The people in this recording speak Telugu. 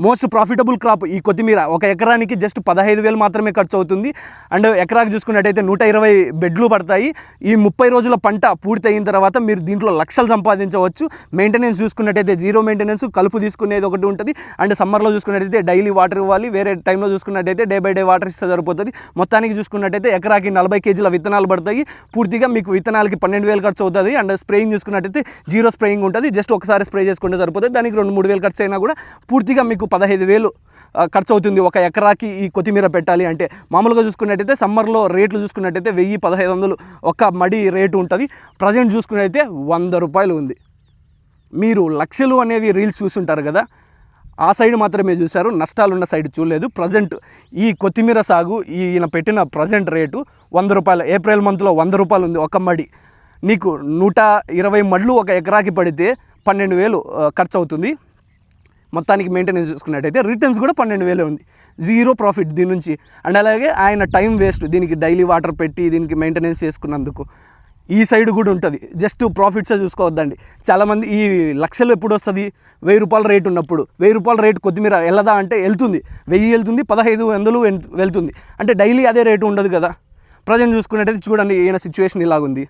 మోస్ట్ ప్రాఫిటబుల్ క్రాప్ ఈ కొత్తిమీర. ఒక ఎకరానికి జస్ట్ 15,000 మాత్రమే ఖర్చు అవుతుంది. అండ్ ఎకరాకి చూసుకున్నట్టయితే 120 బెడ్లు పడతాయి. ఈ 30 రోజుల పంట పూర్తి అయిన తర్వాత మీరు దీంట్లో లక్షలు సంపాదించవచ్చు. మెయింటెనెన్స్ చూసుకున్నట్టయితే జీరో మెయింటెనెన్స్, కలుపు తీసుకునేది ఒకటి ఉంటుంది. అండ్ సమ్మర్లో చూసుకున్నట్టయితే డైలీ వాటర్ ఇవ్వాలి, వేరే టైంలో చూసుకున్నట్టయితే డే బై డే వాటర్ ఇస్తే సరిపోతుంది. మొత్తానికి చూసుకున్నట్టయితే ఎకరాకి 40 కేజీల విత్తనాలు పడతాయి. పూర్తిగా మీకు విత్తనాలకి 12,000 ఖర్చు అవుతుంది. అండ్ స్ప్రేయింగ్ చూసుకున్నట్టయితే జీరో స్ప్రేయింగ్ ఉంటుంది. జస్ట్ ఒకసారి స్ప్రే చేసుకుంటే సరిపోతుంది. దానికి 2-3 వేలు ఖర్చు అయినా కూడా పూర్తిగా మీకు 15,000 ఖర్చు అవుతుంది ఒక ఎకరాకి ఈ కొత్తిమీర పెట్టాలి అంటే. మామూలుగా చూసుకున్నట్టయితే సమ్మర్లో రేట్లు చూసుకున్నట్టయితే 1,000-1,500 ఒక మడి రేటు ఉంటుంది. ప్రజెంట్ చూసుకున్నట్టయితే 100 రూపాయలు ఉంది. మీరు లక్షలు అనేవి రీల్స్ చూస్తుంటారు కదా, ఆ సైడ్ మాత్రమే చూశారు, నష్టాలున్న సైడ్ చూడలేదు. ప్రజెంట్ ఈ కొత్తిమీర సాగు ఈయన పెట్టిన ప్రజెంట్ రేటు 100 రూపాయలు. ఏప్రిల్ మంత్లో 100 రూపాయలు ఉంది ఒక మడి. నీకు 120 మడ్లు ఒక ఎకరాకి పడితే 12,000 ఖర్చు అవుతుంది. మొత్తానికి మెయింటెనెన్స్ చూసుకున్నట్టయితే రిటర్న్స్ కూడా 12,000 ఉంది. జీరో ప్రాఫిట్ దీని నుంచి. అండ్ అలాగే ఆయన టైం వేస్ట్, దీనికి డైలీ వాటర్ పెట్టి దీనికి మెయింటెనెన్స్ చేసుకున్నందుకు. ఈ సైడ్ కూడా ఉంటుంది. జస్ట్ ప్రాఫిట్సే చూసుకోవద్దండి. చాలామంది ఈ లక్షలు ఎప్పుడు వస్తుంది, 1,000 రూపాయల రేటు ఉన్నప్పుడు. 1,000 రూపాయల రేటు కొత్తిమీర వెళ్ళదా అంటే వెళ్తుంది. 1,000 వెళ్తుంది, 1,500 వెళ్తుంది. అంటే డైలీ అదే రేటు ఉండదు కదా. ప్రజెంట్ చూసుకున్నట్టయితే చూడండి ఈయన సిచ్యువేషన్ ఇలాగుంది.